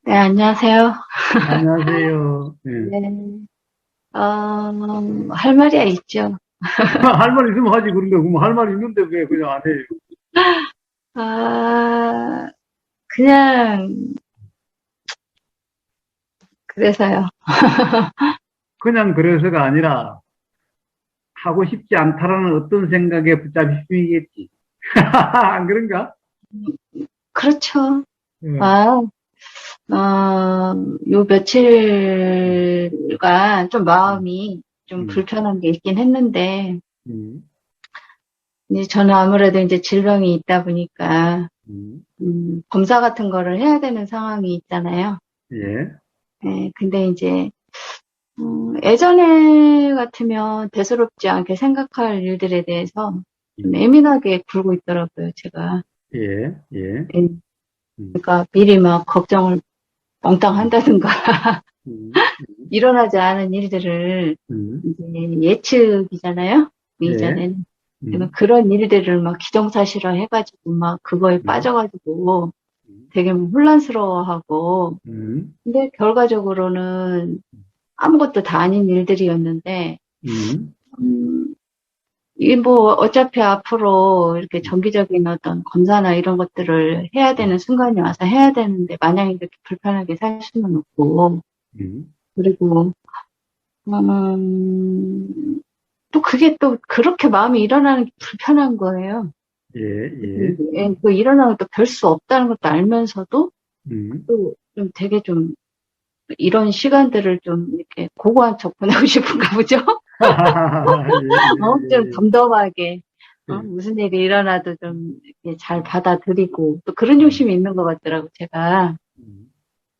네, 안녕하세요. 안녕하세요. 예. 네, 할 말이야 있죠. 할 말 있으면 하지, 그런데, 뭐 할 말 있는데 왜 그냥 안 해요? 아, 그냥, 그래서요. 그냥 그래서가 아니라, 하고 싶지 않다라는 어떤 생각에 붙잡히겠지. 안 그런가? 그렇죠. 예. 아, 요 며칠간 좀 음, 마음이 좀 음, 불편한 게 있긴 했는데, 음, 이제 저는 아무래도 이제 질병이 있다 보니까, 음. 검사 같은 거를 해야 되는 상황이 있잖아요. 예, 예, 근데 이제, 예전에 같으면 대수롭지 않게 생각할 일들에 대해서 좀 음, 예민하게 굴고 있더라고요, 제가. 예, 예, 예, 음, 그러니까 미리 막 걱정을 몽땅 음, 한다든가, 음, 일어나지 않은 일들을 음, 이제 예측이잖아요, 예, 이전에는. 그러면 음, 그런 일들을 막 기정사실화 해가지고 막 그거에 음, 빠져가지고 음, 되게 혼란스러워하고, 음, 근데 결과적으로는 아무것도 다 아닌 일들이었는데, 음, 음, 이게 뭐 어차피 앞으로 이렇게 음, 정기적인 어떤 검사나 이런 것들을 해야 되는 순간이 와서 해야 되는데 마냥 이렇게 불편하게 살 수는 없고 음, 그리고 음, 또 그게 또 그렇게 마음이 일어나는 게 불편한 거예요. 예, 예, 그 일어나는 또 별 수 없다는 것도 알면서도 음. 또 좀 되게 좀 이런 시간들을 좀 이렇게 고고한 척 보내고 싶은가 보죠? 예, 좀 예, 덤덤하게 예, 예. 무슨 일이 일어나도 좀 이렇게 잘 받아들이고 또 그런 음, 욕심이 있는 것 같더라고 제가.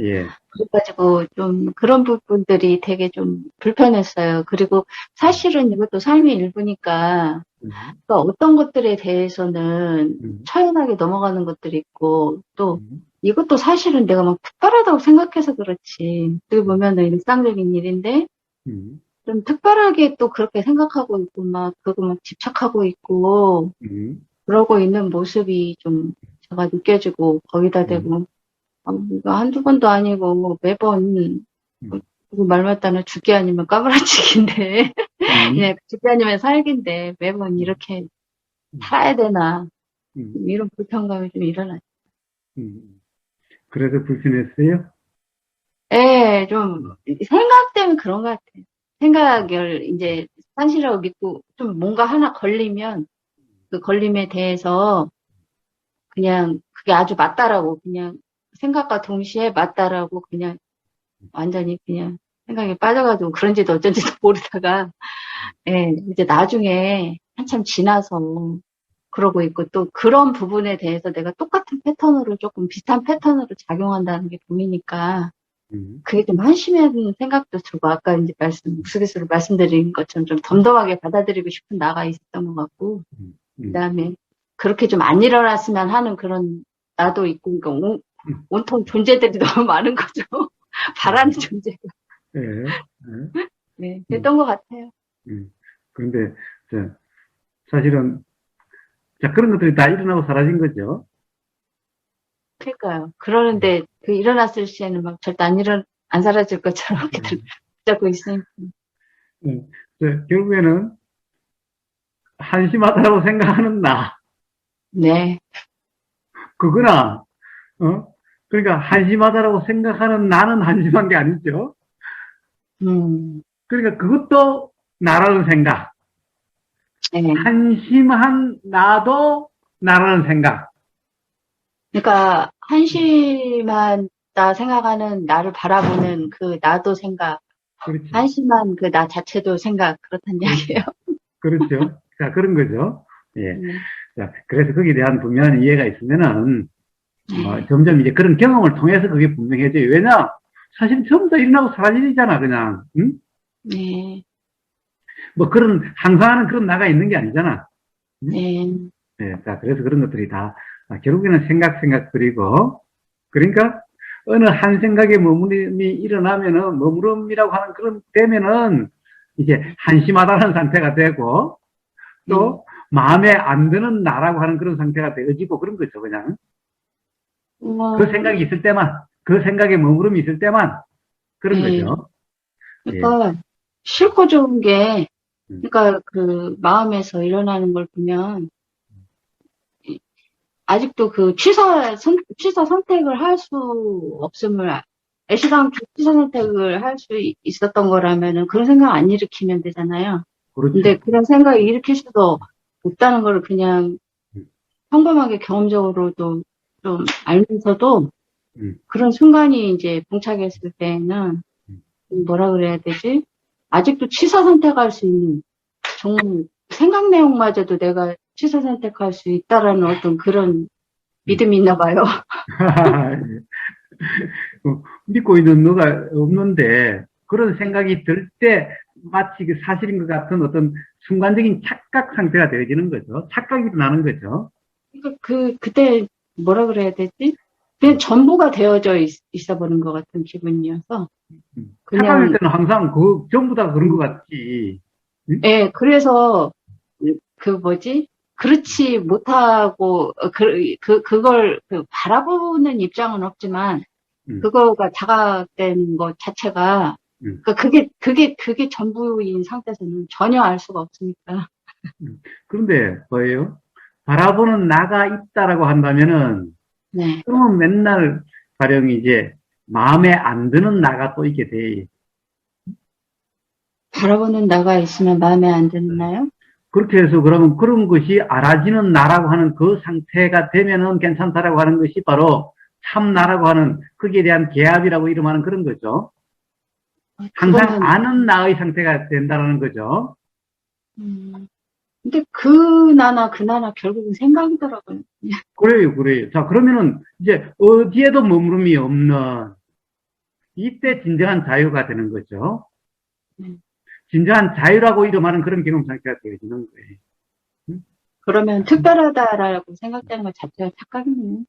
예. 그래가지고 좀 그런 부분들이 되게 좀 불편했어요. 그리고 음, 사실은 이것도 삶의 일부니까 음, 또 어떤 것들에 대해서는 음, 처연하게 넘어가는 것들이 있고 또 음, 이것도 사실은 내가 막 특별하다고 생각해서 그렇지. 어떻게 음, 보면은 일상적인 일인데 음, 좀 특별하게 또 그렇게 생각하고 있고 막 그거 막 집착하고 있고 음, 그러고 있는 모습이 좀 제가 느껴지고 거기다 음, 대고 이거 한두 번도 아니고 뭐 매번 음, 그 말 맞다나 죽기 아니면 까무라치기인데 음, 그냥 죽기 아니면 살기인데 매번 음, 이렇게 음, 살아야 되나 음, 이런 불편감이 좀 일어나요. 그래서 불편했어요? 예, 좀 음, 생각 때문에 그런 것 같아요. 음, 생각을 이제 상실하고 믿고 좀 뭔가 하나 걸리면 그 걸림에 대해서 그냥 그게 아주 맞다라고 그냥 생각과 동시에 맞다라고 그냥 완전히 그냥 생각에 빠져가지고 그런지도 어쩐지도 모르다가 예, 이제 나중에 한참 지나서 그러고 있고 또 그런 부분에 대해서 내가 똑같은 패턴으로 조금 비슷한 패턴으로 작용한다는 게 보이니까 음, 그게 좀 한심한 생각도 들고 아까 이제 우스갯소리로 말씀드린 것처럼 좀 덤덤하게 받아들이고 싶은 나가 있었던 것 같고 음, 음, 그다음에 그렇게 좀 안 일어났으면 하는 그런 나도 있고 그러니까 음, 온통 존재들이 너무 많은 거죠. 바라는 음, 존재가. 예, 예, 네, 음, 됐던 것 같아요. 그런데, 저, 사실은, 자, 그런 것들이 다 일어나고 사라진 거죠. 그러니까요. 음, 그러는데 그 일어났을 시에는 막 절대 안 사라질 것처럼 이렇게 음, 붙잡고 있으니까. 결국에는 한심하다고 생각하는 나, 네. 그거나, 그러니까 한심하다라고 생각하는 나는 한심한 게 아니죠. 음, 그러니까 그것도 나라는 생각. 네. 한심한 나도 나라는 생각. 그러니까 한심하다 생각하는 나를 바라보는 그 나도 생각, 그렇지. 한심한 그 나 자체도 생각, 그렇단 이야기예요. 그렇죠. 그렇죠. 자, 그런 거죠. 예. 네. 자, 그래서 거기에 대한 분명한 이해가 있으면은, 네. 점점 이제 그런 경험을 통해서 그게 분명해져요. 왜냐? 사실 전부 다 일어나고 사라지잖아, 그냥. 응? 네. 뭐 그런, 항상 하는 그런 나가 있는 게 아니잖아. 응? 네. 네, 자, 그래서 그런 것들이 다, 결국에는 생각들이고, 그러니까, 어느 한 생각에 머무름이 일어나면은, 머무름이라고 하는 그런, 되면은, 이제 한심하다는 상태가 되고, 네. 또, 마음에 안 드는 나라고 하는 그런 상태가 되어지고 그런 거죠, 그냥. 그 뭐, 생각이 있을 때만. 그 생각에 머무름이 있을 때만 그런 네. 거죠. 예. 그러니까 싫고 좋은 게, 음, 그러니까 그 마음에서 일어나는 걸 보면 아직도 그 취사 선택을 할 수 없음을, 애시당초 취사 선택을 할 수 있었던 거라면은 그런 생각 안 일으키면 되잖아요. 근데 그렇죠. 그런 생각을 일으킬 수도 없다는 걸 그냥 음, 평범하게 경험적으로도 좀 알면서도 음, 그런 순간이 이제 봉착했을 때에는 음, 뭐라 그래야 되지? 아직도 취사 선택할 수 있는, 정말 생각 내용마저도 내가 취사 선택할 수 있다라는 어떤 그런 음. 믿음이 있나 봐요. 믿고 있는 너가 없는데 그런 생각이 들 때 마치 그 사실인 것 같은 어떤 순간적인 착각 상태가 되어지는 거죠. 착각이 일어나는 거죠. 그러니까 그때 뭐라 그래야 되지? 그냥 전부가 되어져 있어 버린 것 같은 기분이어서 착각일 그냥, 때는 항상 그 전부 다 그런 것 같지. 응? 예, 그래서 그 뭐지? 그렇지 못하고 그걸 바라보는 입장은 없지만 응, 그거가 자각된 것 자체가, 응, 그러니까 그게 전부인 상태에서는 전혀 알 수가 없으니까. 응. 그런데 뭐예요? 바라보는 나가 있다라고 한다면은 네. 그러면 맨날 가령 이제 마음에 안 드는 나가 또 있게 돼. 바라보는 나가 있으면 마음에 안 드나요? 그렇게 해서 그러면 그런 것이 알아지는 나라고 하는 그 상태가 되면은 괜찮다라고 하는 것이 바로 참 나라고 하는 거기에 대한 개합이라고 이름하는 그런 거죠. 항상 그거는, 아는 나의 상태가 된다는 거죠. 음, 근데 그 나나 결국은 생각이더라고요. 그래요, 그래요. 자, 그러면은 이제 어디에도 머무름이 없는 이때 진정한 자유가 되는 거죠. 음, 진정한 자유라고 이름하는 그런 경험 상태가 되어지는 거예요. 음? 그러면 특별하다라고 생각되는 것 자체가 착각이네요.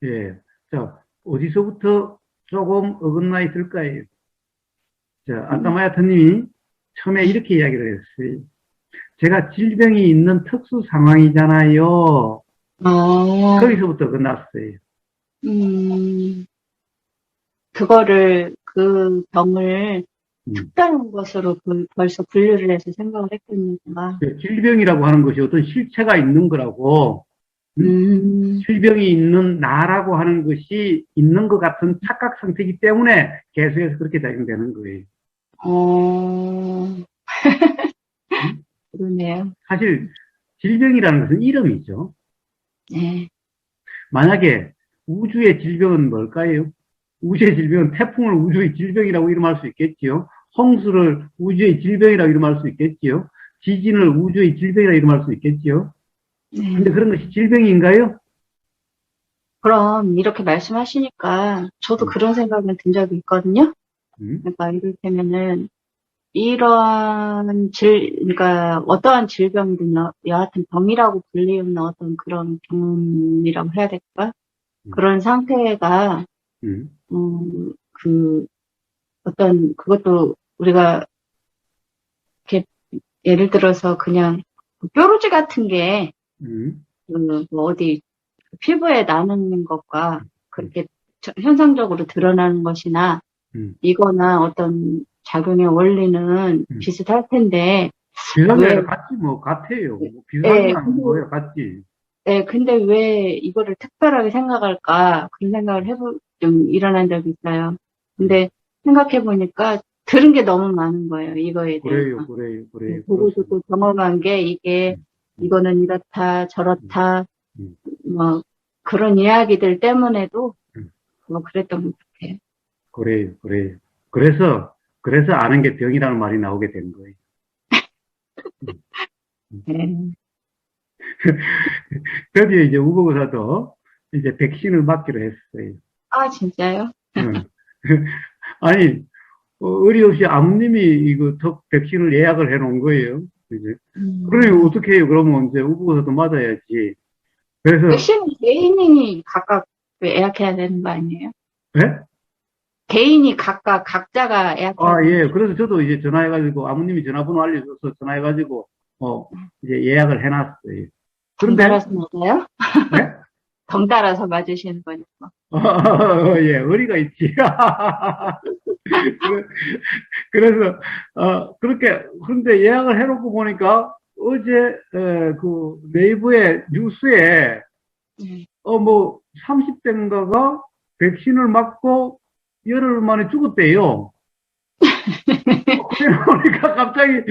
예. 자, 어디서부터 조금 어긋나 있을까요? 자, 아까 음, 마야터님이 처음에 네. 이렇게 이야기를 했어요. 제가 질병이 있는 특수 상황이잖아요. 아, 거기서부터 끝났어요. 음, 그 병을 음. 특별한 것으로 벌써 분류를 해서 생각을 했군요, 제가. 그 질병이라고 하는 것이 어떤 실체가 있는 거라고, 음? 음, 질병이 있는 나라고 하는 것이 있는 것 같은 착각 상태이기 때문에 계속해서 그렇게 작용되는 거예요. 어, 음? 그러네요. 사실 질병이라는 것은 이름이죠. 네. 만약에 우주의 질병은 뭘까요? 우주의 질병은 태풍을 우주의 질병이라고 이름할 수 있겠지요. 홍수를 우주의 질병이라고 이름할 수 있겠지요. 지진을 우주의 질병이라고 이름할 수 있겠지요. 근데 네. 그런 것이 질병인가요? 그럼 이렇게 말씀하시니까 저도 음, 그런 생각은 든 적이 있거든요. 음, 그러니까 이를테면은 그러니까 어떠한 질병이든 여하튼 병이라고 불리우는 어떤 그런 경험이라고 해야 될까? 음, 그런 상태가, 음, 그 그것도 우리가 이렇게 예를 들어서 그냥 뾰루지 같은 게, 음, 뭐 어디 피부에 나는 것과 음, 그렇게 현상적으로 드러나는 것이나 음, 이거나 어떤 작용의 원리는 음. 비슷할 텐데, 비슷한 게 왜, 아니라 같지 뭐 같아요. 뭐 비슷한 게 예, 아니고 근데, 뭐예요 같지. 근데 왜 이거를 특별하게 생각할까? 그런 생각을 좀 일어난 적이 있어요. 음, 근데 생각해보니까 들은 게 너무 많은 거예요, 이거에 대해서. 그래요, 그래요, 그래요. 보고 그렇습니다. 듣고 경험한 게 음, 음, 이거는 이렇다, 음, 저렇다, 음, 뭐, 그런 이야기들 때문에도 음. 뭐 그랬던 것 같아요. 그래요, 그래요. 그래서 아는 게 병이라는 말이 나오게 된 거예요. 음, 음. 네. 드디어 이제 우보고사도 이제 백신을 맞기로 했어요. 아, 진짜요? 응. 아니, 어이없이 아무님이 이거 백신을 예약을 해 놓은 거예요. 이제. 그러니 음, 어떻게 해요? 그러면 이제 우보고사도 맞아야지. 그래서, 백신은 개인이 각각 예약해야 되는 거 아니에요? 예? 개인이 각자가 예약해야 아, 되는 예. 거. 그래서 저도 이제 전화해가지고, 아무님이 전화번호 알려줘서 전화해가지고, 어, 이제 예약을 해놨어요. 그런데, 덩달아서 맞아요? 예? 덩달아서 맞으시는 거니까. 예, 의리가 있지. 그래서, 그렇게, 근데 예약을 해놓고 보니까, 어제, 그, 네이버에, 뉴스에, 음. 뭐, 30대인가가 백신을 맞고 열흘 만에 죽었대요. 그러니까 갑자기,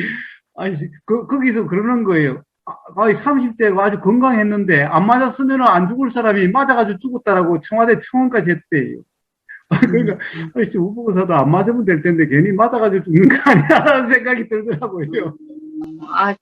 아니, 거기서 그러는 거예요. 30대가 아주 건강했는데, 안 맞았으면 안 죽을 사람이 맞아가지고 죽었다라고 청와대 청원까지 했대요. 그러니까, 음. 아이씨, 우보사도 안 맞으면 될 텐데, 괜히 맞아가지고 죽는 거 아니야라는 생각이 들더라고요.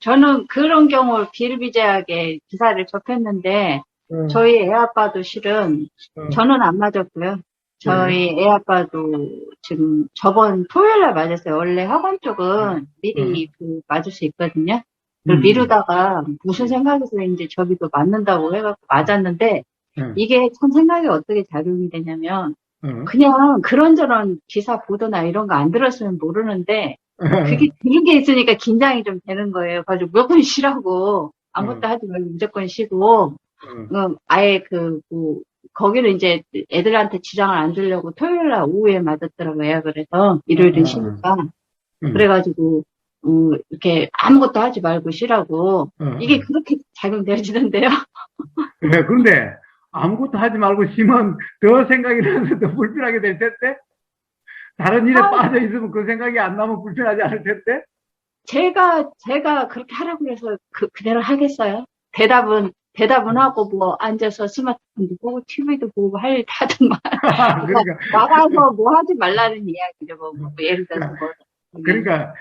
저는 그런 경우 비일비재하게 기사를 접했는데, 어, 저희 애 아빠도 실은, 어, 저는 안 맞았고요. 예, 저희 애 아빠도 지금 저번 토요일 날 맞았어요. 원래 학원 쪽은 어, 미리 그 맞을 수 있거든요. 그걸 음, 미루다가 무슨 생각에서인지 저기도 맞는다고 해갖고 맞았는데, 어, 이게 참 생각이 어떻게 작용이 되냐면, 어, 그냥 그런저런 기사 보도나 이런 거 안 들었으면 모르는데, 그게 들은 게 있으니까 긴장이 좀 되는 거예요. 가지고 무조건 쉬라고, 어, 아무것도 어, 하지 말고 무조건 쉬고, 아예 거기를 이제 애들한테 지장을 안 주려고 토요일 날 오후에 맞았더라고요. 그래서 어, 어, 일요일은 어, 쉬니까. 어, 그래가지고, 이렇게 아무것도 하지 말고 쉬라고. 어, 이게 어. 그렇게 작용되어지는데요. 그래, 그런데 아무것도 하지 말고 쉬면 더 생각이 나서 더 불편하게 될 텐데? 다른 일에 빠져 있으면 그 생각이 안 나면 불편하지 않을 텐데? 제가 그렇게 하라고 해서 그대로 하겠어요? 대답은 하고 뭐 앉아서 스마트폰도 보고 TV도 보고 할 일 하더만. 그러니까 그러니까, 나가서 뭐 하지 말라는 이야기죠. 뭐 예를 들어서 뭐. 네. 그러니까,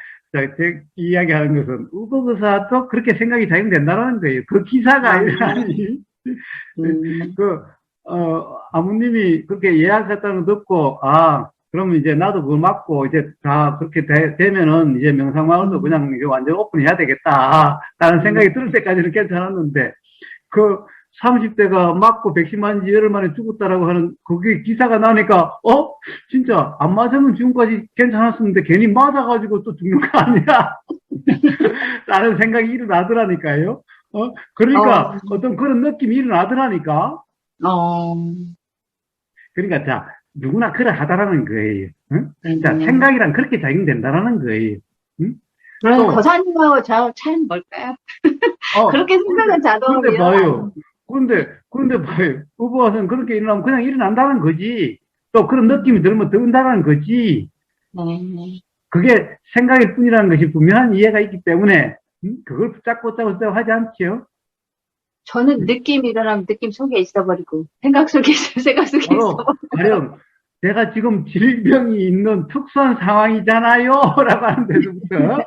제 이야기하는 것은, 우버그사도 그렇게 생각이 작용된다는 거예요. 그 기사가 아, 아니라니. 음, 그, 아버님이 그렇게 예약했다는 거 듣고, 그러면 이제 나도 그거 맞고, 이제 다 그렇게 되면은 이제 명상마을도 음, 그냥 이제 완전 오픈해야 되겠다. 라는 음. 생각이 들 때까지는 괜찮았는데, 그 30대가 맞고 백신 맞은 지 열흘 만에 죽었다라고 하는 그게 기사가 나니까, 진짜 안 맞으면 지금까지 괜찮았었는데 괜히 맞아가지고 또 죽는 거 아니야? 라는 생각이 일어나더라니까요. 어, 그러니까 어떤 그런 느낌이 일어나더라니까. 어, 그러니까 자, 누구나 그래 하다라는 거예요. 응? 자, 네네. 생각이란 그렇게 작용된다라는 거예요. 응? 그럼 또, 거사님하고 저 차이는 뭘까요? 그렇게 그런데, 생각은 그런데 자동이요. 봐요. 그런데 봐요. 후보와서는 그렇게 일어나면 그냥 일어난다는 거지. 또 그런 느낌이 들면 든다는 거지. 네. 그게 생각일 뿐이라는 것이 분명한 이해가 있기 때문에, 그걸 붙잡고 하지 않지요. 저는 느낌이 일어나면 느낌 속에 있어버리고, 생각 속에 있어, 생각 속에 바로, 있어버리고. 가령, 내가 지금 질병이 있는 특수한 상황이잖아요. 라고 하는 데서부터,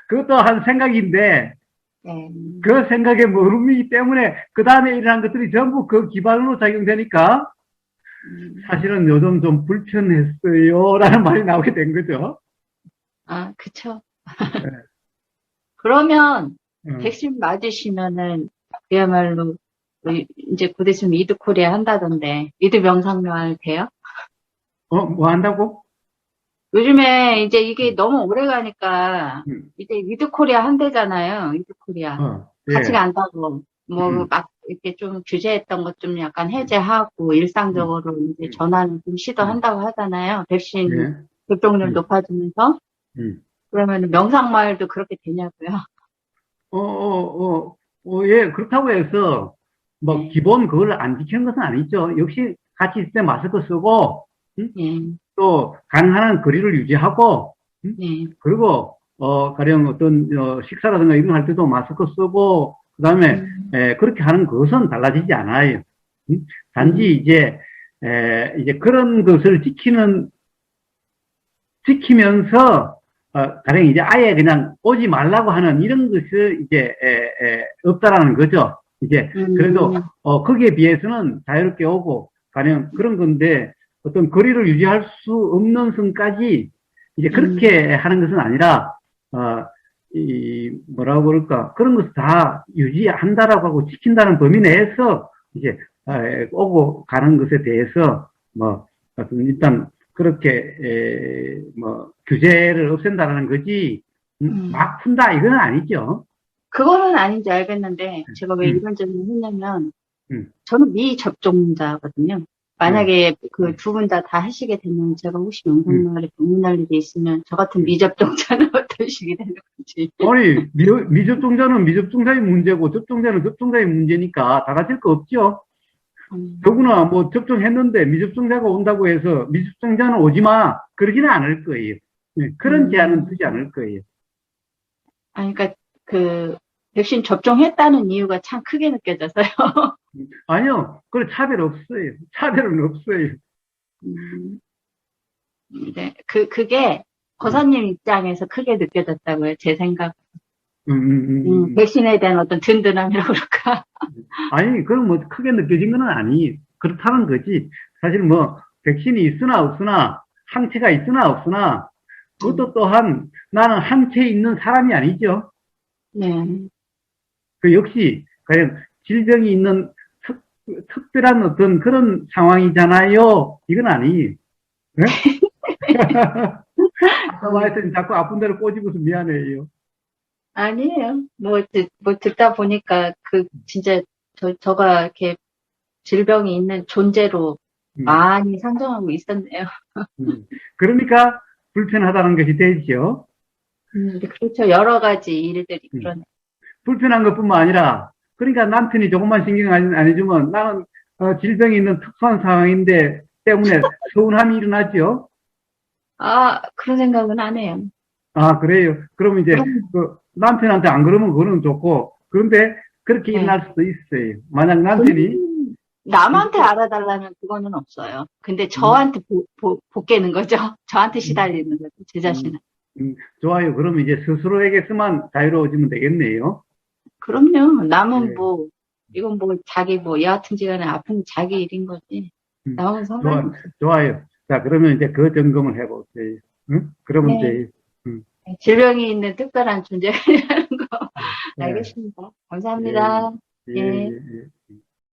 그것도 한 생각인데, 네. 그 생각의 머름이기 때문에, 그 다음에 일어난 것들이 전부 그 기반으로 작용되니까, 음, 사실은 요즘 좀 불편했어요. 라는 말이 나오게 된 거죠. 그쵸. 네. 그러면, 어, 백신 맞으시면은, 그야말로, 이제 곧 있으면 이드 코리아 한다던데, 이드 명상묘할 돼요? 뭐 한다고? 요즘에 이제 이게 음, 너무 오래 가니까, 음, 이제 이드 코리아 한대잖아요. 이드 코리아. 같이 예, 간다고, 뭐, 음, 막, 이렇게 좀 규제했던 것 좀 약간 해제하고, 음, 일상적으로 이제 음, 전환을 좀 음, 시도한다고 하잖아요. 백신 예, 접종률 음, 높아지면서. 음. 그러면 명상마을도 그렇게 되냐고요? 예, 그렇다고 해서, 뭐, 네, 기본 그걸 안 지키는 것은 아니죠. 역시 같이 있을 때 마스크 쓰고, 네, 또, 가능한 한 거리를 유지하고, 네, 그리고, 가령 어떤, 식사라든가 이런 거 할 때도 마스크 쓰고, 그 다음에, 음, 그렇게 하는 것은 달라지지 않아요. 단지 음, 이제 그런 것을 지키면서, 가령 이제 아예 그냥 오지 말라고 하는 이런 것을 이제, 없다라는 거죠. 이제, 그래도, 음, 거기에 비해서는 자유롭게 오고, 가령 그런 건데, 어떤 거리를 유지할 수 없는 선까지 이제 음, 그렇게 하는 것은 아니라, 뭐라고 그럴까, 그런 것을 다 유지한다라고 하고 지킨다는 범위 내에서 이제, 오고 가는 것에 대해서, 뭐, 일단, 그렇게 뭐 규제를 없앤다라는 거지 음. 막 푼다 이건 아니죠. 그거는 아닌지 알겠는데, 제가 왜 음, 이런 질문을 했냐면, 음, 저는 미접종자거든요. 네, 만약에 그 음, 두 분 다 하시게 되면 제가 혹시 음, 영상마을에 방문할 일이 있으면 저 같은 음. 미접종자는 어떠시게 되는 건지. 아니, 미접종자는 미접종자의 문제고, 접종자는 접종자의 문제니까 다 같을 거 없죠? 더구나, 음, 뭐, 접종했는데 미접종자가 온다고 해서 미접종자는 오지 마. 그러지는 않을 거예요. 예, 그런 제한은 음. 두지 않을 거예요. 그러니까 그 백신 접종했다는 이유가 참 크게 느껴져서요. 아니요, 그런 차별 없어요. 차별은 없어요. 음, 네, 그게 음, 거사님 입장에서 크게 느껴졌다고요, 제 생각. 음, 음, 음. 백신에 대한 어떤 든든함이라고 그럴까. 아니, 그건 뭐 크게 느껴진 건 아니. 그렇다는 거지. 사실 뭐, 백신이 있으나 없으나, 항체가 있으나 없으나, 그것도 음, 또한 나는 항체 있는 사람이 아니죠. 네. 그 역시, 과연 질병이 있는 특별한 어떤 그런 상황이잖아요. 이건 아니. 네? 아까 음, 말했더니 자꾸 아픈 데로 꼬집어서 미안해요. 아니에요. 뭐 듣다 보니까 진짜 저가 이렇게 질병이 있는 존재로 음, 많이 상정하고 있었네요. 그러니까 불편하다는 것이 되죠. 그렇죠. 여러 가지 일들이 음. 그러네. 불편한 것뿐만 아니라, 그러니까 남편이 조금만 신경 안 해주면 나는 질병이 있는 특수한 상황인데 때문에 서운함이 일어나죠. 아, 그런 생각은 안 해요. 아, 그래요. 그러면 이제 그럼, 그 남편한테 안 그러면 그거는 좋고, 그런데 그렇게 네. 일어날 수도 있어요. 만약 남편이, 본 남한테 실제, 알아달라는 그거는 없어요. 근데 음, 저한테 보게는 거죠. 저한테 음, 시달리는 거죠. 제 음, 자신은. 좋아요. 그러면 이제 스스로에게서만 자유로워지면 되겠네요. 그럼요. 남은 예, 뭐, 이건 뭐, 자기 뭐, 여하튼지간에 아픈 자기 일인 거지. 음, 남은 상관이 좋아, 없어. 좋아요. 자, 그러면 이제 그 점검을 해보세요. 응? 그러면 네. 돼. 음, 질병이 있는 특별한 존재라는 거. 예, 알겠습니다. 예, 감사합니다. 예, 예. 예. 예.